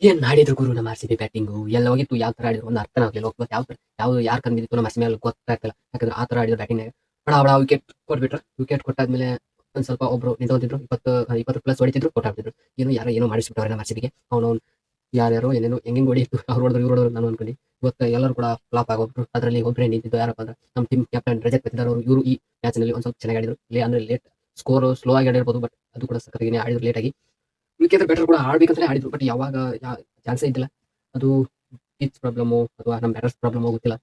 ಏನ್ ಆಡಿದ್ರು ಗುರು ನಮ್ಮ ಆರ್ ಸಿ ಬಿ ಬ್ಯಾಟಿಂಗು ಎಲ್ಲ ಹೋಗಿತ್ತು. ಯಾವ ತರ ಆಡಿದ್ರು ಒಂದು ಅರ್ಥನೇ ಆಗ್ಲಿಲ್ಲ. ಮತ್ತೆ ಯಾವ ಯಾರು ಕಮ್ಮಿ ಬಿದ್ದಿತ್ತು ನಮ್ಮ ಆರ್ ಸಿ ಮೇಲೆ ಗೊತ್ತಾಗ್ತಿಲ್ಲ. ಯಾಕಂದ್ರೆ ಆ ತರ ಆಡಿದ್ರು ಬ್ಯಾಟಿಂಗ್ ಬಡ ಬಡ ವಿಕೆಟ್ ಕೊಟ್ಬಿಟ್ರು. ವಿಕೆಟ್ ಕೊಟ್ಟಾದ್ಮೇಲೆ ಒಂದ್ ಸ್ವಲ್ಪ ಒಬ್ರು ನಿಂತೋತಿದ್ರು 20 ಪ್ಲಸ್ ಹೊಡಿತಿದ್ರು ಕೊಟ್ಟ ಹಾಕ್ತಿದ್ರು. ಏನೋ ಮಾಡಿಸ್ಬಿಟ್ಟವ್ರೆ ನಮ್ಮ ಆರ್ ಸಿ ಬಿಗೆ. ಅವನು ಯಾರ್ಯಾರೋ ಏನೇನೋ ಹೆಂಗ್ ಹೊಡಿಯಿತ್ತು ಅವ್ರು ಹೊಡೆದ್ರು ಇವ್ರು ಹೊಡೆದ್ರು ನಾನು ಅನ್ಕೊಂಡು ಇವತ್ತು ಎಲ್ಲರೂ ಕೂಡ ಫ್ಲಾಪ್ ಆಗೋಗ್ಬಿಟ್ರು. ಅದರಲ್ಲಿ ಒಬ್ಬರೇ ನಿಂತಿದ್ದು ಯಾರಪ್ಪ ಅಂದ್ರೆ ನಮ್ಮ ಟೀಮ್ ಕ್ಯಾಪ್ಟನ್ ರಜತ್ ಪತಿದಾರ್ ಅವರು. ಇವರು ಈ ಮ್ಯಾಚ್ ನಲ್ಲಿ ಒಂದ್ ಸ್ವಲ್ಪ ಚೆನ್ನಾಗಿ ಆಡಿದ್ರು. ಅಂದ್ರೆ ಲೇಟ್ ಸ್ಕೋರ್ ಸ್ಲೋ ಆಗಿ ಆಡಿರ್ಬೋದು, ಬಟ್ ಅದು ಕೂಡ ಸಖತ್ತಾಗಿ ಆಡಿದ್ರು ಲೇಟ್ ಆಗಿ. ಉಳಿಕೆಂದ್ರೆ ಬೆಟರ್ ಕೂಡ ಆಡ್ಬೇಕಂತಾನೆ ಆಡಿದ್ರು, ಬಟ್ ಯಾವಾಗ ಚಾನ್ಸೇ ಇದ್ದಿಲ್ಲ. ಅದು ಪಿಚ್ ಪ್ರಾಬ್ಲಮು ಅಥವಾ ನಮ್ಮ ಬ್ಯಾಟರ್ಸ್ ಪ್ರಾಬ್ಲಮು ಗೊತ್ತಿಲ್ಲ.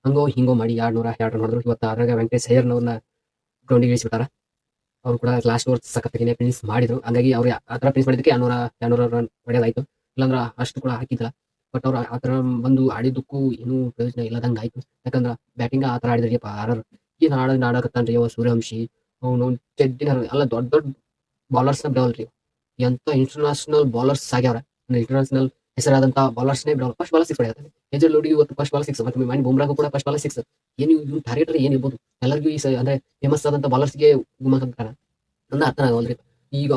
ಹಂಗೋ ಹಿಂಗೋ ಮಾಡಿ 202 ರನ್ ಹೊಡೆದ್ರು. ಇವತ್ತು ಅದ್ರಾಗ ವೆಂಕಟೇಶ್ ಅಯ್ಯರ್ನವ್ರನ್ನ ಗ್ರೌಂಡಿಗೆ ಇಳಿಸ್ಬಿಟ್ಟಾರ. ಅವ್ರು ಕೂಡ ಲಾಸ್ಟ್ ಓವರ್ ಸಖತ್ತಾಗಿ ಫಿನಿಶ್ ಮಾಡಿದ್ರು. ಹಂಗಾಗಿ ಅವ್ರು ಆ ತರ ಫಿನಿಶ್ ಮಾಡಿದ್ದಕ್ಕೆ 200 ರನ್ ಹೊಡೆಯಲಾಯ್ತು. ಇಲ್ಲಾಂದ್ರೆ ಅಷ್ಟು ಕೂಡ ಹಾಕಿದ್ದಿಲ್ಲ. ಬಟ್ ಅವ್ರು ಆ ತರ ಬಂದು ಆಡಿದ್ದಕ್ಕೂ ಏನೂ ಪ್ರಯೋಜನ ಇಲ್ಲದಂಗೆ ಆಯ್ತು. ಯಾಕಂದ್ರೆ ಬ್ಯಾಟಿಂಗ್ ಆ ತರ ಆಡಿದ್ರಿಯಪ್ಪ ಆರರ್ ಏನ್ ಆಡಕತ್ತಾನ್ರಿ ಅವ ಸೂರ್ಯವಂಶಿ. ಅವನು ಚೆಡ್ಡಿನ ಅಲ್ಲ ದೊಡ್ಡ ದೊಡ್ಡ ಬಾಲರ್ಸ್ನ ಬಿಡವಲ್ರಿ. ಎಂತ ಇಂಟರ್ನ್ಯಾಷನಲ್ ಬಾಲರ್ಸ್ ಆಗ್ಯಾವ್ರ. ಇಂಟರ್ನ್ಯಾಷನಲ್ ಹೆಸರಾದಂತ ಬಾಲರ್ಸ್ನೇ ಬಿಡವಲ್ಲ. ಫಸ್ಟ್ ಬಾಲ್ ಸಿಕ್ಸ್ ಹೊಡೆಯತ್ತಾನೆ. ಎಜಲ್ ನೋಡಿ ಇವತ್ತು ಫಸ್ಟ್ ಬಾಲ್ ಸಿಕ್ಸ್. ಮತ್ತೆ ಮೈನ್ ಬುಮ್ರಾಗೂ ಕೂಡ ಫಸ್ಟ್ ಬಾಲ್ ಸಿಕ್ಸ್. ಏನು ಇವ್ನು ಟಾರ್ಗೆಟ್ ಏನಿರ್ಬೋದು ಎಲ್ಲರಿಗೂ ಅಂದ್ರೆ ಫೇಮಸ್ ಆದಂತ ಬಾಲರ್ಸ್ಗೆ ಗುಮ್ಮಂತಾರ ನನ್ನ ಅರ್ಥ ಆಗವಲ್ರಿ. ಈಗ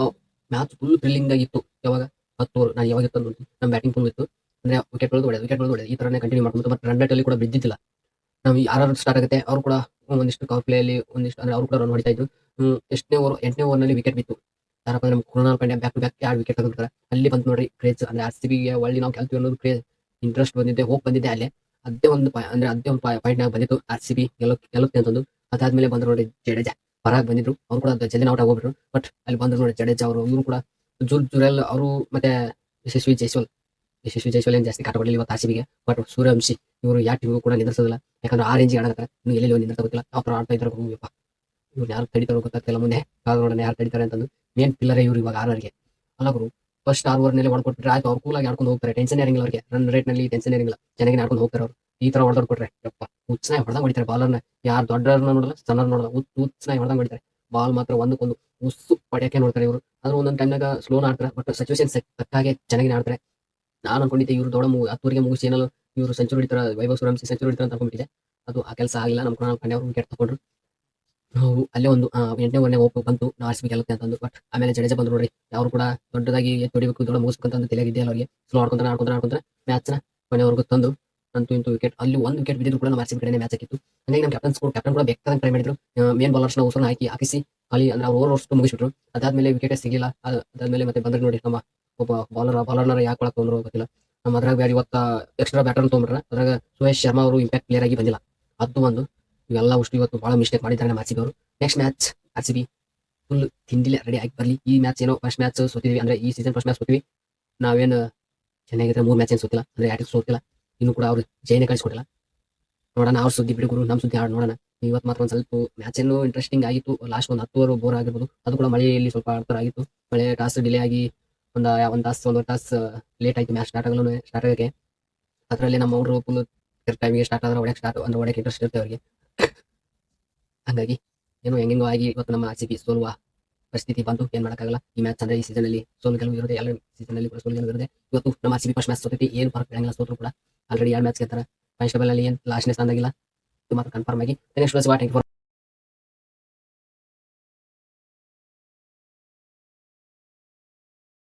ಮ್ಯಾಚ್ ಫುಲ್ ಥ್ರಿಲ್ಲಿಂಗ್ ಆಗಿತ್ತು. ಯಾವಾಗ 10 ಓವರ್ ನಾನು ಯಾವಾಗ ಇತ್ತು ನೋಡಿ ನಮ್ಮ ಬ್ಯಾಟಿಂಗ್ ಫುಲ್ ಇತ್ತು. ಅಂದ್ರೆ ವಿಕೆಟ್ ಈ ತರನೇ ಕಂಟಿನ್ಯೂ ಮಾಡ್ಕೊಂಡು ಮತ್ತೆ ರನ್ ರೇಟ್ ಅಲ್ಲಿ ಕೂಡ ಬಿದ್ದಿದ್ದಿಲ್ಲ. ನಾವು ಯಾರು ಸ್ಟಾರ್ಟ್ ಆಗುತ್ತೆ ಅವ್ರು ಕೂಡ ಒಂದಿಷ್ಟು ಕವರ್ ಪ್ಲೇ ಅಲ್ಲಿ ಒಂದಿಷ್ಟು ಅಂದ್ರೆ ಅವ್ರು ಕೂಡ ರನ್ ಹೊಡಿತಾ ಇದ್ರು. 8ನೇ ಓವರ್ ನಲ್ಲಿ ವಿಕೆಟ್ ಬಿತ್ತು. ಯಾರಪ್ಪ ಅಂದ್ರೆ ನಮ್ಮ Krunal Pandya back to back 2 wicket ತೆಗೆದುಬಿಟ್ಟಾರೆ. ಅಲ್ಲಿ ಬಂತು ನೋಡ್ರಿ ಕ್ರೇಜ್. ಅಂದ್ರೆ ಆರ್ ಸಿ ಬಿಗೆ ಒಳ್ಳೆ ನಾವು ಗೆಲ್ತೀವಿ ಅನ್ನೋದು ಕ್ರೇಜ್, ಇಂಟ್ರೆಸ್ಟ್ ಬಂದಿದ್ದೆ, ಹೋಪ್ ಬಂದಿದ್ದೆ ಅಲ್ಲೇ. ಅದೇ ಒಂದು ಪಾಯಿಂಟ್ ನಾಗ ಬಂದಿತ್ತು ಆರ್ ಸಿ ಬಿ ಗೆಲ್ಲುತ್ತೆ ಅಂತಂದು. ಅದಾದ್ಮೇಲೆ ಬಂದ್ರು ನೋಡಿ ಜಡೇಜಾ ಹೊರಗೆ ಬಂದಿದ್ರು. ಅವ್ರು ಕೂಡ ಜಲ್ದಿನ ಔಟ್ ಆಗೋಗ್ಬಿಟ್ರು. ಬಟ್ ಅಲ್ಲಿ ಬಂದ್ರು ನೋಡಿ ಜಡೇಜಾ ಅವರು. ಇವರು ಕೂಡ ಜುರೆಲ್ ಅವರು ಮತ್ತೆ ಯಶಸ್ವಿ ಜೈಸ್ವಾಲ್ ಏನ್ ಜಾಸ್ತಿ ಕಾಟ ಕೊಡಲಿಲ್ಲ ಇವತ್ತು ಆರ್ ಸಿ ಬಿಗೆ. ಬಟ್ ಸೂರ್ಯವಂಶಿ ಇವರು ಯಾವ ಟೀಮು ಕೂಡ ನಿಂದಿಸೋದಿಲ್ಲ. ಯಾಕಂದ್ರೆ ಆ ರೇಂಜಿಗೆ ಆಡಕತ್ತಾರೆ. ಇನ್ನು ಎಲ್ಲೆಲ್ಲಿ ನಿಂದಿರ್ತಾ ಗೊತ್ತಿಲ್ಲ. ಯಾವ ತರ ಆಡ್ತಾ ಇದ್ದಾರೆ ಯಪ್ಪ. ಇವ್ರು ಯಾರು ತಡಿತಾರೋ ಗೊತ್ತಾಗ್ತಿಲ್ಲ. ಮುಂದೆ ನೋಡೋಣ ಯಾರು ತಡಿತಾರೆ ಅಂತಂದು. ಮೇನ್ ಪಿಲ್ಲರೇ ಇವ್ರು ಇವಾಗ ಆರರ್ಗೆ. ಅಲ್ಲ ಗುರು, ಫಸ್ಟ್ 6 ಓವರ್ನಲ್ಲಿ ಹೊಡ್ಕೊಟ್ಬಿಟ್ರೆ ಆಯ್ತು. ಅವ್ರು ಕೂಲಾಗಿ ಆಡ್ಕೊಂಡು ಹೋಗ್ತಾರೆ. ಟೆನ್ಷನ್ ಇರಂಗಿಲ್ಲ ಅವ್ರಿಗೆ. ರನ್ ರೇಟ್ ನಲ್ಲಿ ಟೆನ್ಷನ್ ಇರಂಗಿಲ್ಲ. ಚೆನ್ನಾಗಿ ಆಡ್ಕೊಂಡು ಹೋಗ್ತಾರೆ ಅವ್ರು. ಈ ತರ ಹೊಡೆದ್ಕೊಟ್ರೆ ಯಪ್ಪ ಹುಚ್ಚನಾಗಿ ಹೊಡೆದಂಗ್ ಹೊಡಿತಾರೆ ಬಾಲರ್ನ. ಯಾರು ದೊಡ್ಡವ್ರನ್ನ ನೋಡಲ್ಲ ಸಣ್ಣವ್ರನ್ನ ನೋಡಲ್ಲ. ಹುಚ್ಚನಾಗಿ ಹೊಡೆದಂಗ್ ಹೊಡಿತಾರೆ. ಬಾಲ್ ಮಾತ್ರ ಒಂದಕ್ಕೊಂದು ಉಸ್ಸು ಪಡ್ಯಕ್ಕೆ ನೋಡ್ತಾರೆ ಇವರು. ಆದ್ರೆ ಒಂದೊಂದು ಟೈಮ್ನಾಗ ಸ್ಲೋನ ಆಡ್ತಾರೆ. ಬಟ್ ಸಿಚುವೇಶನ್ ಸಕ್ಕಾಗೆ ಚೆನ್ನಾಗಿ ಆಡ್ತಾರೆ. ನಾನು ಅನ್ಕೊಂಡಿದ್ದೆ ಇವ್ರು ದೊಡ್ಡ 10 ಮುಗಿಸಿ ಏನಲ್ಲ ಇವರು ಸೆಂಚುರಿ ಹೊಡಿತಾರ, ವೈಭವ್ ಸೂರ್ಯವಂಶಿ ಸೆಂಚುರಿ ಹೊಡಿತಾರ ಅಂತ ಅನ್ಕೊಂಡ್ಬಿಟ್ಟಿದ್ದೆ. ಅದು ಆ ಕೆಲಸ ಆಗಿಲ್ಲ. ನಮ್ಮ ಕೃಣಾಲ್ ಪಾಂಡ್ಯ ಅವರು ವಿಕೆಟ್ ತಗೊಂಡ್ರು. ನಾವು ಅಲ್ಲೇ ಒಂದು 8ನೇ ಓವರ್ನೇ ಹೋಪ್ ಬಂತು ನಾವು ಆರ್ ಸಿ ಬಿ ಗೆಲ್ಲುತ್ತೆ ಅಂತಂದು. ಬಟ್ ಆಮೇಲೆ ಜಡೇಜಾ ಬಂದ್ರು ನೋಡ್ರಿ. ಅವ್ರು ಕೂಡ ದೊಡ್ಡದಾಗಿ ಎತ್ತಿ ಹೊಡಿಬೇಕು, ದೊಡ್ಡ ಮುಗಿಸ್ಬೇಕು ಅಂತ ತಲೆಯಾಗಿದ್ದೆ ಅವ್ರಿಗೆ. ಸ್ಲೋ ಆಡ್ಕೊಂತಾರೆ ಮ್ಯಾಚ್ನ ಕೊನೆವರೆಗೂ ತಂದು ಅಂತೂ ಇಂತೂ ವಿಕೆಟ್. ಅಲ್ಲಿ ಒಂದು ವಿಕೆಟ್ ಬಿದ್ದಿದ್ರು ಕೂಡ ನಮ್ಮ ಆರ್ ಸಿ ಬಿ ಕಡೆನೇ ಮ್ಯಾಚ್ ಆಗಿತ್ತು. ಹಂಗಾಗಿ ನಮ್ಮ ಕ್ಯಾಪ್ಟನ್ ಕೂಡ ಬೇಕಾದಂಗೆ ಟ್ರೈ ಮಾಡಿದ್ರು. ಮೇನ್ ಬಾಲರ್ಸ್ನ ಉಸರನ್ನ ಹಾಕಿಸಿ ಅಲ್ಲಿ ಅಂದ್ರೆ ಅವ್ರು ಓವರ್ ಅಷ್ಟು ಮುಗಿಸ್ಬಿಟ್ರು. ಅದಾದ್ಮೇಲೆ ವಿಕೆಟೇ ಸಿಗಿಲ್ಲ. ಅದಾದ್ಮೇಲೆ ಮತ್ತೆ ಬಂದ್ರೆ ನೋಡಿ ನಮ್ಮ ಒಬ್ಬ ಬಾಲರ್ನ ಯಾಕೆ ಒಳಗೆ ತೊಗೊಂಡ್ರು ಗೊತ್ತಿಲ್ಲ. ನಮ್ಮ ಅದ್ರಾಗ ಬೇರೆ ಇವತ್ತ ಎಕ್ಸ್ಟ್ರಾ ಬ್ಯಾಟರ್ ತೊಗೊಂಡ್ರ. ಅದ್ರಾಗ ಸುರೇಶ್ ಶರ್ಮಾ ಅವರು ಇಂಪ್ಯಾಕ್ಟ್ ಪ್ಲೇಯರ್ ಆಗಿ ಬಂದಿಲ್ಲ. ಅದು ಒಂದು ಇವೆಲ್ಲ ಅಷ್ಟು ಇವತ್ತು ಬಹಳ ಮಿಸ್ಟೇಕ್ ಮಾಡಿದ್ದಾರೆ ನಮ್ಮ ಆರ್ ಸಿ ಬಿ ಅವರು. Next match R C B full ತಿಂಡಿಲೆ ರೆಡಿ ಆಗಿ ಬರಲಿ. ಈ ಮ್ಯಾಚ್ ಏನೋ ಫಸ್ಟ್ ಮ್ಯಾಚ್ ಸೋತಿದ್ವಿ. ಅಂದ್ರೆ ಈ ಸೀಸನ್ ಫಸ್ಟ್ ಮ್ಯಾಚ್ ಸೋತಿವಿ. ನಾವೇನು ಚೆನ್ನಾಗಿದ್ರೆ 3 ಮ್ಯಾಚ್ ಏನು ಸೋತಿಲ್ಲ. ಅಂದ್ರೆ ಯಾಟಿಗೆ ಸೋತಿಲ್ಲ. ಇನ್ನು ಕೂಡ ಅವ್ರು ಜೈನೇ ಕಳಿಸ್ಕೊಟ್ಟಿಲ್ಲ. ನೋಡೋಣ ಅವ್ರ ಸುದ್ದಿ ಬಿಡಿ ಗುರು, ನಮ್ಮ ಸುದ್ದಿ ಹಾಡು ನೋಡೋಣ. ಇವತ್ತು ಮಾತ್ರ ಒಂದು ಸ್ವಲ್ಪ ಮ್ಯಾಚ್ ಏನು ಇಂಟ್ರೆಸ್ಟಿಂಗ್ ಆಗಿತ್ತು. ಲಾಸ್ಟ್ ಒಂದು 10 ಓವರ್ ಬೋರ್ ಆಗಿರ್ಬೋದು. ಅದು ಕೂಡ ಮಳೆಯಲ್ಲಿ ಸ್ವಲ್ಪ ಆಡ್ತಾರ ಆಗಿತ್ತು. ಮಳೆ ಟಾಸ್ ಡಿಲೇ ಆಗಿ ಒಂದು ತಾಸು ಲೇಟ್ ಆಯ್ತು ಮ್ಯಾಚ್ ಸ್ಟಾರ್ಟ್ ಆಗೋಕೆ. ಅದರಲ್ಲಿ ನಮ್ಮ ಹುಡುಗರು ಫುಲ್ ಟೈಮಿಗೆ ಸ್ಟಾರ್ಟ್ ಆದ್ರೆ ಹೊಡೆಯಕ್ಕೆ ಇಂಟ್ರೆಸ್ಟ್ ಇರುತ್ತೆ ಅವರಿಗೆ. ಹಂಗಾಗಿ ಏನೋ ಹೆಂಗೆಂಗೋ ಆಗಿ ಇವತ್ತು ನಮ್ಮ ಆರ್ ಸಿ ಬಿ ಸೋಲುವ ಪರಿಸ್ಥಿತಿ ಬಂತು. ಏನ್ ಮಾಡೋಕ್ಕಾಗಲ್ಲ. ಈ ಮ್ಯಾಚ್ ಅಂದ್ರೆ ಈ ಸೀಸನ್ ಅಲ್ಲಿ ಸೋಲು ಗೆಲುವು ಇರುತ್ತೆ. ಎಲ್ಲ ಸೀಸನ್ ಅಲ್ಲಿ ಕೂಡ ಸೋಲು ಗೆಲುವು ಇರುತ್ತೆ. ಇವತ್ತು ನಮ್ಮ R C B first match ಸೋತೈತಿ. ಏನು ಫರಕ್ ಬೀಳಂಗಿಲ್ಲ. ಸೋತ್ರು ಕೂಡ ಆಲ್ರೆಡಿ 2 ಮ್ಯಾಚ್ ಗೆಲ್ತಾರೆ. ಕಾನ್ಸ್ಟೇಬಲ್ ಅಲ್ಲಿ ಏನು ಲಾಸ್ಟ್ನೇ ಸ್ಥಾನದಾಗಿಲ್ಲ. ಇದು ಮಾತ್ರ ಕನ್ಫರ್ಮ್ ಆಗಿ ನೆಕ್ಸ್ಟ್